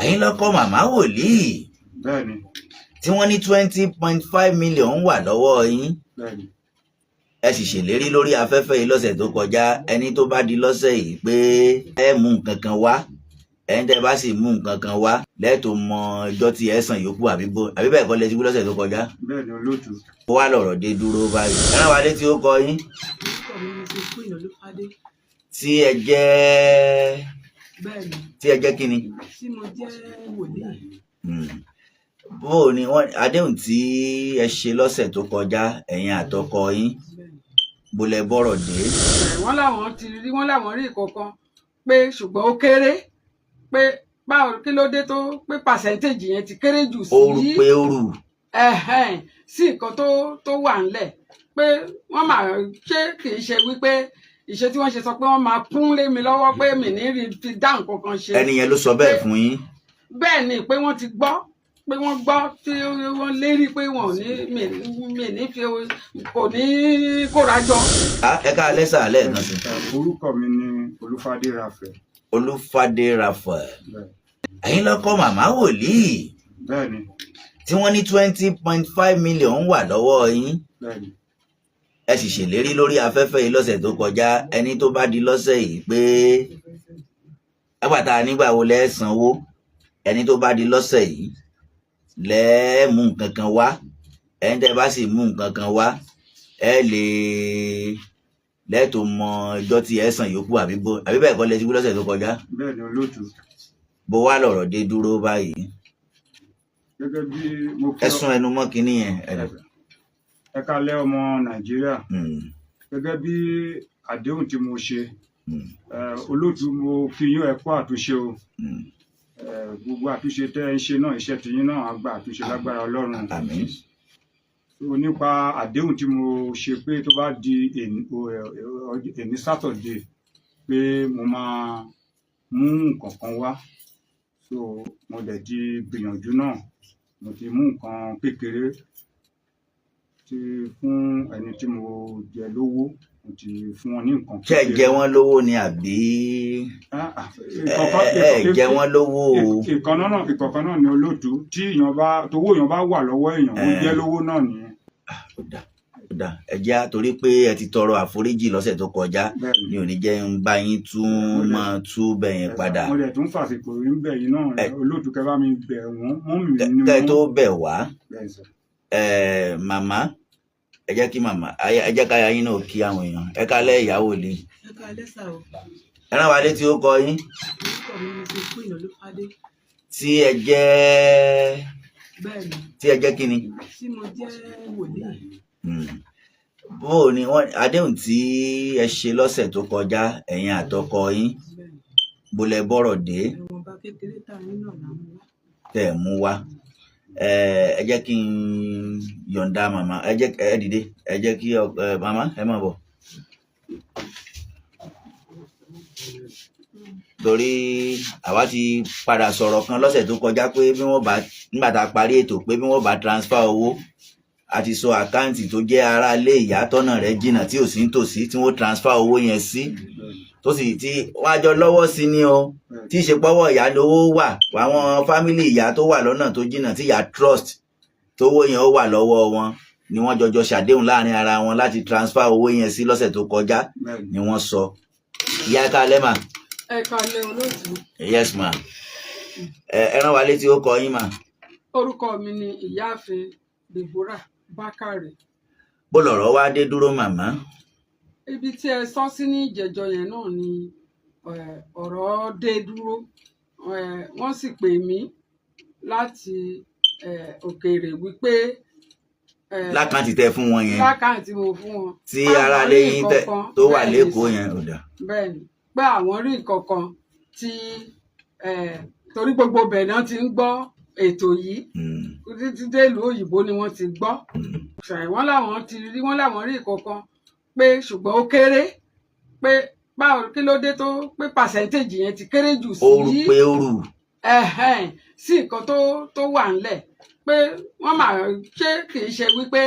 ẹ̀yin lọ́kọ màmá wòlíì Bẹ́ẹ̀ni. tí wọ́n ní 20.5 million wà lọ́wọ́ yín. Bẹ́ẹ̀ni. Ẹ sì ṣèlérí lórí afẹ́fẹ́ yìí lọ́sẹ̀ tó kọjá ẹni tó bá di lọ́sẹ̀ yìí pé ẹ mú nǹkan kan wá ẹni tẹ́ bá sì mú nǹkan kan wá lẹ́ẹ̀tọ́ mọ ọjọ́ tí ẹ san yòókù àbí bẹ́ẹ̀ kọ́ lẹ ti wí lọ́sẹ̀ tó kọjá. Bẹ́ẹ̀ni olóòtú. Ó wá lọ̀rọ̀ dé dúró báyìí. Ẹ rán wa létí ó kọ yín. Tí ẹ jẹ́ kí ni? Tí mo jẹ́ wòlíì. Bó o ní wọ́n àdéhùn tí ẹ ṣe lọ́sẹ̀ tó kọjá ẹ̀yin àtọkọ yín bó lẹ bọ́rọ̀ dé. Wọ́n láwọn rí ìkọ̀kan pé ṣùgbọ́n ó kéré pé báwo kí ló dé tó pé pàṣẹ́ntéèjì yẹn ti kéré jù sí. Oru pé oru. Sí nǹkan tó wà ńlẹ̀ pé wọ́n máa ṣe kì í ṣe wípé ìṣe tí wọ́n ṣe sọ pé wọ́n máa kún lé mi lọ́wọ́ pé mi ní rí fi dá nǹkan kan ṣe. Ẹni yẹn ló sọ bẹ́ẹ̀ fún yín. Bẹ́ẹ̀ ni pé wọ́n ti gbọ́ pé wọ́n gbọ́ tí wọ́n lérí pé wọ́n ò ní mi ní fi kò ní kóra jọ. Ẹ ká lẹ́sà lẹ́ẹ̀kan sí. Orúkọ mi ni Olúfádé Raphael. Olúfádé Raphael. Ẹ̀yin lọ́kọ màmá wòlíì. Bẹ́ẹ̀ni. Tí wọ́n ní 20.5 million wà lọ́wọ́ yín. Bẹ́ẹ̀ni. Ẹ sì ṣèlérí lórí afẹ́fẹ́ yìí lọ́sẹ̀ tó kọjá ẹni tó bá di lọ́sẹ̀ yìí pé ẹgbàá nígbà wo lẹ́ sanwó ẹni tó bá di lọ́sẹ̀ yìí lẹ́ mú nǹkan kan wá ẹni tẹ́ bá sì mú nǹkan kan wá ẹ lè lẹ́ẹ̀tọ́ mọ ọjọ́ tí ẹ san yòókù àbí bẹ́ẹ̀ kọ́ lẹ ti wí lọ́sẹ̀ tó kọjá. Bẹ́ẹ̀ni olóòtú. Bó wá lọ̀rọ̀ dé dúró báyìí. Gẹ́gẹ́ bí mo kí ẹ sún ẹnu mọ́ kínní yẹn. Ẹ kálẹ́ ọmọ Nàìjíríà. Gẹ́gẹ́ bí àdéhùn tí mo ṣe olóòtú mo kí yín ẹ kú àtúnṣe o. Gbogbo àtúnṣe tẹ́ ń ṣe náà iṣẹ́ tiyín náà á gba àtúnṣe lágbára Ọlọ́run. Àmín. Nípa àdéhùn tí mo ṣe pé tó bá di èní sátọ̀dé pé mo máa mú nǹkan kan wá mo dẹ̀ ti gbìyànjú náà mo ti mú nǹkan kékeré fún ẹni tí mo jẹ lówó mo ti fún wọn ní nǹkan kékeré. Ṣé ẹ jẹ wọ́n lówó ni àbí ẹ jẹ wọ́n lówó o? Ìkọ̀kan náà ni olóòtú tí tówó èèyàn bá wà lọ́wọ́ èèyàn ó jẹ́ lówó náà nìyẹn. Ẹ jẹ́ torí pé ẹ ti tọrọ àforíjì lọ́sẹ̀ tó kọjá ni ò ní jẹ́ ń bá yín máa tú bẹ̀yẹn padà. Mo dẹ̀ tún fàsìkò rí ń bẹ̀ yín náà olóòtú kẹ́ bá mi bẹ̀ wọ́n mọ́ mi ní kẹ́ tó bẹ̀ wá màmá ẹ jẹ́ kí màmá ẹ jẹ́ ká yín náà kí àwọn èèyàn ẹ kálẹ́ ìyàwó lè. Ẹ kálẹ́ sà o. Ẹ rán wa létí ó kọ yín. Orúkọ mi ni Queen Olúfádé. Tí ẹ jẹ́ kí ni? Tí mo jẹ́ wòlíì. Bó o ní wọ́n àdéhùn tí ẹ ṣe lọ́sẹ̀ tó kọjá ẹ̀yin àtọkọ yín bó lẹ bọ́rọ̀ dé. Ẹ̀wọ̀nba kékeré tá a ní náà là ń mú wá. Tẹ̀ mú wá. Ẹ jẹ́ kí n yọ̀ǹda màmá ẹ dìde ẹ jẹ́ kí màmá ẹ má bọ̀. Torí àwa ti padà sọ̀rọ̀ kan lọ́sẹ̀ tó kọjá pé nígbà tá a parí ètò pé bí wọ́n bá transfer owó a ti sọ àkáǹtì tó jẹ́ ará ilé ìyá tọ́nà rẹ̀ jìnnà tí ò sí nítòsí tí wọ́n transfer owó yẹn sí tó sì ti wọ́n á jọ lọ́wọ́ sí ni o tí ìṣepọ́wọ́ ìyá lówó wà àwọn fámìlì ìyá tó wà lọ́nà tó jìnnà tí ìyá trust tówó yẹn ó wà lọ́wọ́ wọn ni wọ́n jọjọ ṣàdéhùn láàrin ara wọn láti transfer owó yẹn sí lọ́sẹ̀ tó kọjá ni wọ́n sọ. Ìyá ẹ káalẹ́ mà. Ẹ káalẹ́ olóòtú. Yes ma. Ẹ rán wa létí ó kọ yín mà. Orúkọ mi ni Ìyáàfin Deborah Bákàrè. Bó lọ̀rọ̀ wá dé dúró màmá? Ibi tí ẹ sọ sí ní ìjẹjọ yẹn náà ni ọ̀rọ̀ dé dúró. Wọ́n sì pè mí láti òkèèrè wípé lákàntì tẹ fún wọn yẹn. Lákàntì mo fún wọn. Tí ara lẹ́yìn tó wà lẹ́kọ̀ọ́ yẹn ò dà. Bẹ́ẹ̀ni pé àwọn rí nǹkan kan tí torí gbogbo bẹ̀ náà ti ń gbọ́ ètò yìí títí dé ìlú òyìnbó ni wọ́n ti gbọ́. Wọ́n láwọn rí nǹkan kan pé ṣùgbọ́n ó kéré pé báwo kí ló dé tó pé pàṣẹ́ntéèjì yẹn ti kéré jù sí. Oru pé oru. Sí nǹkan tó wà ńlẹ̀ pé wọ́n máa ṣe kì í ṣe wípé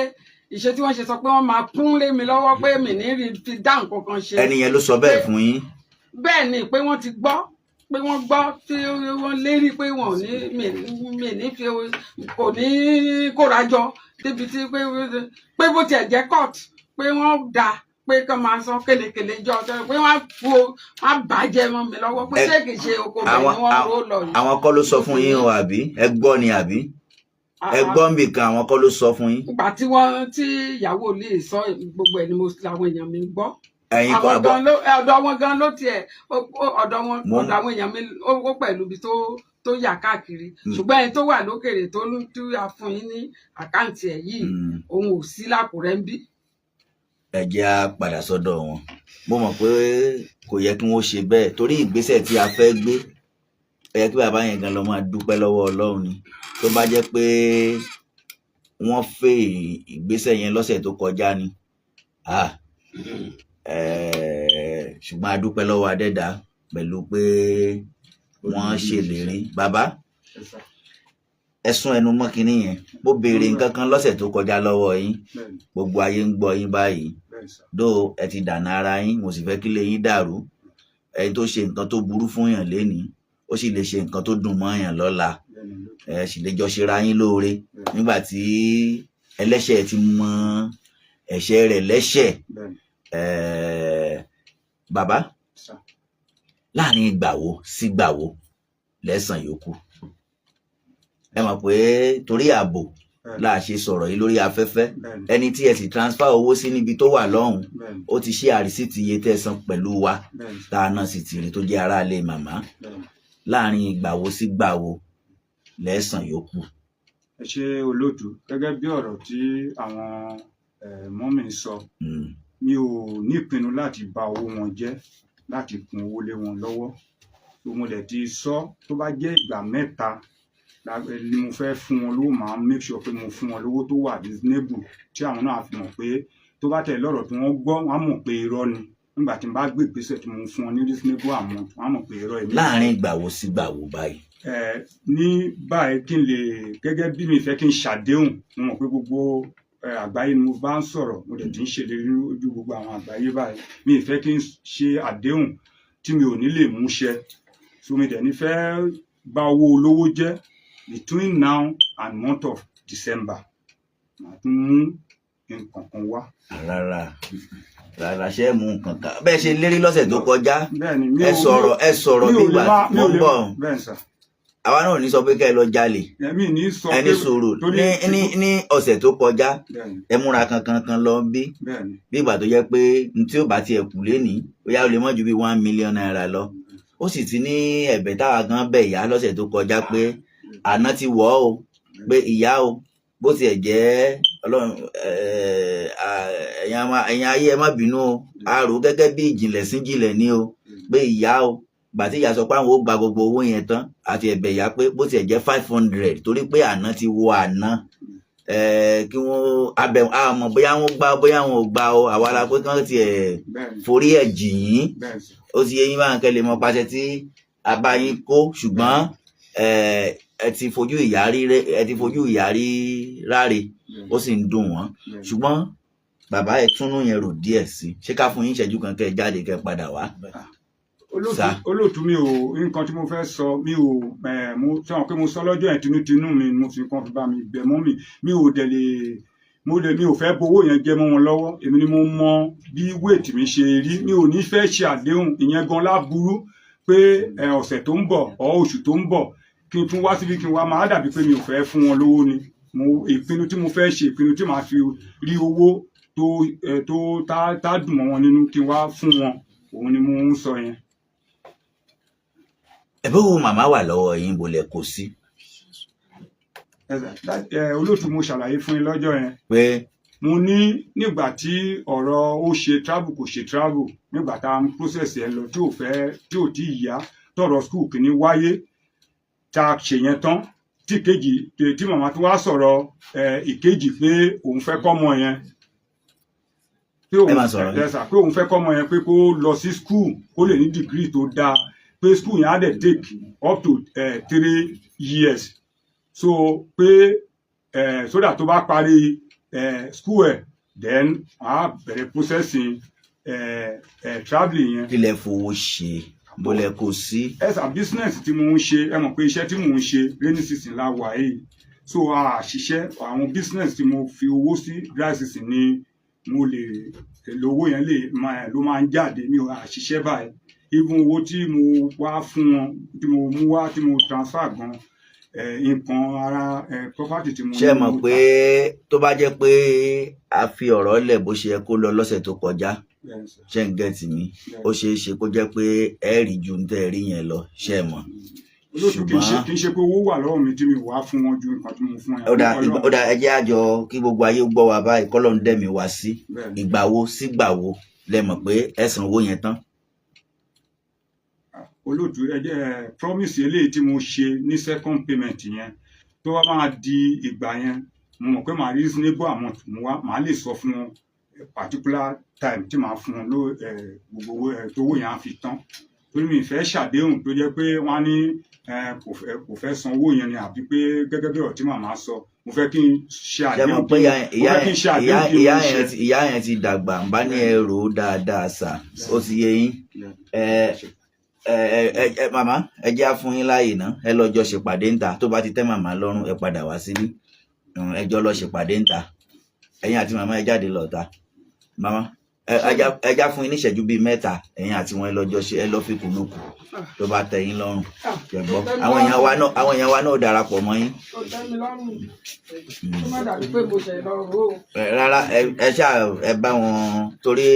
ìṣe tí wọ́n ṣe sọ pé wọ́n máa kún lé mi lọ́wọ́ pé mi ní rí fi dá nǹkan kan ṣe. Ẹni yẹn ló sọ bẹ́ẹ̀ fún yín. Bẹ́ẹ̀ ni pé wọ́n ti gbọ́ pé wọ́n gbọ́ tí wọ́n lérí pé wọn ò ní mi ní fi kò ní kórajọ débi tí pé bó tiẹ̀ jẹ́ court pé wọ́n dá pé kán máa san kélekèle jọ pé wọ́n bàjẹ́ mọ́ mi lọ́wọ́ pé ṣé kìí ṣe oko bẹ́ẹ̀ ni wọ́n ró lọ yìí. àwọn kọ́ ló sọ fún yín o àbí ẹ gbọ́ ni àbí ẹ gbọ́ ń bì kan àwọn kọ́ ló sọ fún yín. ìgbà tí ìyàwó lè sọ gbogbo ẹ̀ ni làwọn èèyàn mi gbọ́. ẹ̀yin kọ́ àbọ̀ ọ̀dọ̀ wọn gan ló tiẹ̀ ọ̀dọ̀ àwọn èèyàn mi ó pẹ̀lú ibi tó yà káàkiri ṣùgbọ́n ẹni tó wà lókèrè tó yà fún yín ní àkáǹtì ẹ̀ yìí òun ò sí l'Ákúrẹ́ ń bí. ẹ jẹ́ á padà sọ́dọ̀ wọn mo mọ̀ pé kò yẹ kí wọ́n ṣe bẹ́ẹ̀ torí ìgbésẹ̀ tí a fẹ́ gbé ẹ yẹ kí bàbá yẹn gan lọ máa dúpẹ́ lọ́wọ́ Ọlọ́run ni tó bá jẹ́ pé wọ́n fẹ́ ìgbésẹ̀ yẹn lọ́sẹ̀ tó kọjá ni ṣùgbọ́n a dúpẹ́ lọ́wọ́ Adẹ́dá pẹ̀lú pé wọ́n ṣèlérí bàbá ẹ̀sùn ẹnu mọ́ kinní yẹn mo béèrè nǹkan kan lọ́sẹ̀ tó kọjá lọ́wọ́ yín gbogbo ayé ń gbọ́ yín báyìí dó ẹ ti dànà ara yín mo sì fẹ́ kí lè yín dàrú ẹni tó ṣe nǹkan tó burú fún yàn lénìí ó sì lè ṣe nǹkan tó dùn mọ́ yàn lọ́la ẹ sì lè jọ ṣera yín lóore nígbà tí ẹlẹ́ṣẹ̀ ti mọ ẹ̀ṣẹ̀ rẹ̀ lẹ́ṣẹ̀ bàbá láàrin ìgbà wo sígbà wo lẹ́sàn yòókù ẹ mọ̀ pé torí ààbò la ṣe sọ̀rọ̀ yìí lórí afẹ́fẹ́ ẹni tí ẹ sì transfer owó sí níbi tó wà lọ́hùn ó ti ṣe àrísìtì iye tẹ̀sán pẹ̀lú wa tá a náà sì ti rí tó jẹ́ aráalé màmá láàrin ìgbà wo sígbà wo lẹ́sàn yòókù. ẹ ṣe olóòtú gẹ́gẹ́ bí ọ̀rọ̀ tí àwọn mọ́mì sọ mi ò ní ìpinnu láti bà owó wọn jẹ́ láti kún owó lé wọn lọ́wọ́ tó mo dẹ̀ ti sọ tó bá jẹ́ ìgbà mẹ́ta ni mo fẹ́ fún wọn lówó màá make sure pé mo fún wọn lówó tó wà reasonable tí àwọn náà fi mọ̀ pé tó bá tẹ̀ lọ́rọ̀ tí wọ́n gbọ́ wọn á mọ̀ pé irọ́ ni nígbà tí n bá gbé ìgbésẹ̀ tí mo fún wọn ní reasonable amount wọn á mọ̀ pé irọ́ èmi. láàrin ìgbà wo sígbà wo báyìí. ní báyìí kí n lè gẹ́gẹ́ bí mi fẹ́ kí n ṣàdéhùn mo mọ̀ pé gbogbo àgbáyé ni mo bá ń sọ̀rọ̀ mo dẹ̀ ti ń ṣèlérí ojú gbogbo àwọn àgbáyé báyìí mi ì fẹ́ kí n ṣe àdéhùn tí mi ò ní lè mú ṣẹ so mi dẹ̀ ní fẹ́ bà owó olówó jẹ́ between now and month of December màá tún mú nǹkan kan wá. rárá ṣe é mú nǹkan kan bẹ́ẹ̀ ṣe lérí lọ́sẹ̀ tó kọjá ẹ sọ̀rọ̀ bí ìgbà tó ń bọ̀ àwa náà ní sọ pé kẹ́ ẹ lọ jalè ẹni sọ̀rọ̀ ní ọ̀sẹ̀ tó kọjá ẹ múra kankan lọ bí ìgbà tó jẹ́ pé tí ó bá tiẹ̀ kù lénìí bóyá ó lè mọ́ ju bí 1 million naira lọ ó sì ti ní ẹ̀bẹ̀ táwa gan bẹ̀ ìyá lọ́sẹ̀ tó kọjá pé àná ti wọ̀ ọ́ pé ìyá o bó tiẹ̀ jẹ́ Ọlọ́run ẹ̀yin ayé ẹ má bínú o a rò gẹ́gẹ́ bí ìjìnlẹ̀ síjìnlẹ̀ ní o pé ìyá o gbà tí ìyá sọ pé àwọn ò gba gbogbo owó yẹn tán àti ẹ̀bẹ̀ ìyá pé bó tiẹ̀ jẹ́ 500 torí pé àná ti wọ àná kí wọ́n abẹ àmọ́ bóyá wọ́n gbà bóyá wọn ò gbà o àwa la pé kán tiẹ̀ forí ẹ̀ jì yín ó ti yé yín báwọn kẹ́ lè mọ pàṣẹ tí a bá yín kó ṣùgbọ́n ẹ ti fojú ìyá rí ráre ó sì ń dùn wọ́n ṣùgbọ́n bàbá ẹ túnú yẹn rò díẹ̀ sí ṣé ká fún yín ìṣẹ́jú kan kẹ́ ẹ jáde kẹ́ ẹ padà wá. olóòtú mi ò nǹkan tí mo fẹ́ sọ mi ò mo sọ pé mo sọ lọ́jọ́ yẹn tinútinú mi mo fi kan fi bá mi bẹ̀ mọ́ mi ò dẹ̀ lè mi ò fẹ́ bowó yẹn jẹ́ mọ́ wọn lọ́wọ́ èmi ni mo mọ bí wéètì mi ṣe rí mi ò ní fẹ́ ṣe àdéhùn ìyẹn gan láburú pé ọ̀sẹ̀ tó ń bọ̀ ọ̀ oṣù tó ń bọ̀ kí n tún wá síbi kí n wá máa dàbí pé mi ò fẹ́ fún wọn lówó ni ìpinnu tí mo fẹ́ ṣe ìpinnu tí màá fi rí owó tó tá dùn mọ́ wọn nínú kí n wá fún wọn òun ni mo ń sọ yẹn. ẹ̀bùn wo màmá wà lọ́wọ́ yín bolẹ̀ kò sí. olóòtú mo ṣàlàyé fún yín lọ́jọ́ yẹn pé mo ní nígbà tí ọ̀rọ̀ ó ṣe travel kò ṣe travel nígbà tá a ń process ẹ lọ tí ò tí ì yá tọ̀rọ̀ school kìíní wáyé tá a ṣe yẹn tán tí kejì tí màmá tó wá sọ̀rọ̀ ìkejì pé òun fẹ́ kọ́mọ yẹn pé òun fẹ́ kọ́mọ yẹn pé kó lọ sí school kó lè ní degree tó dáa pé school yẹn á dẹ̀ take up to 3 years so pé sódà tó bá parí school ẹ̀ then a bẹ̀rẹ̀ processing travelling yẹn. kí lẹ fowó ṣe. bólẹ̀ kò sí. ẹ̀sà business tí mo ń ṣe ẹ mọ̀ pé iṣẹ́ tí mò ń ṣe rainy season la wà yìí so àṣìṣe àwọn business tí mo fi owó sí dry season ni mo lè lówó yẹn ló máa ń jáde mi ò àṣìṣe báyìí even owó tí mo wá fún wọn tí mo mú wá tí mo transfer gan nǹkan ara property tí mo ṣé mọ̀ pé tó bá jẹ́ pé a fi ọ̀rọ̀ lẹ̀ bó ṣe yẹ kó lọ lọ́sẹ̀ tó kọjá ṣé ń gẹ̀tì mi ó ṣeé ṣe kó jẹ́ pé ẹ rí ju ń tẹ́ rí yẹn lọ ṣé mọ̀. olóòtú kì í ṣe pé owó wà lọ́wọ́ mi tí mi wá fún wọn ju nǹkan tí mo fún ẹ. ó dà ẹ jẹ́ àjọ kí gbogbo ayé gbọ́ wa báyìí kọ́lọ́ ń dẹ̀mí wá sí ìgbà wo sígbà wo lẹ mọ̀ pé ẹ san owó yẹn tán. olóòtú ẹ jẹ́ promise eléyìí tí mo ṣe ní second payment yẹn tó wá máa di ìgbà yẹn mo mọ̀ pé màá reasonable amount mo wá màá lè sọ fún wọn particular time tí màá fún wọn gbogbo tówó yẹn á fi tán torí mi fẹ́ ṣàdéhùn tó jẹ́ pé wọ́n á ní kò fẹ́ san owó yẹn ni àbí pé gẹ́gẹ́ bí ọ̀rọ̀ tí màmá sọ mo fẹ́ kí n ṣe àdéhùn pé ìyá yẹn ti dàgbà ń bá ní ẹrù dáadáa sà ó ti yé yín màmá ẹ jẹ́ á fún yín láàyè náà ẹ lọ́jọ́ ṣèpàdé ńta tó bá ti tẹ́ màmá lọ́rùn ẹ padà wá síbí ẹjọ́ lọ ṣèpàdé ńta ẹ̀yin àti màmá ẹ jáde lọ́ta màmá ẹ já fún yín níṣẹ́jú bíi 3 ẹ̀yin àti wọn ẹ lọ́jọ́ ṣe ẹ lọ́ fi kùlùkù tó bá tẹ́ yín lọ́rùn ṣẹ̀gbọ́ àwọn èèyàn wa náà darapọ̀ mọ́ yín. rárá ẹ ṣáà ẹ bá wọn torí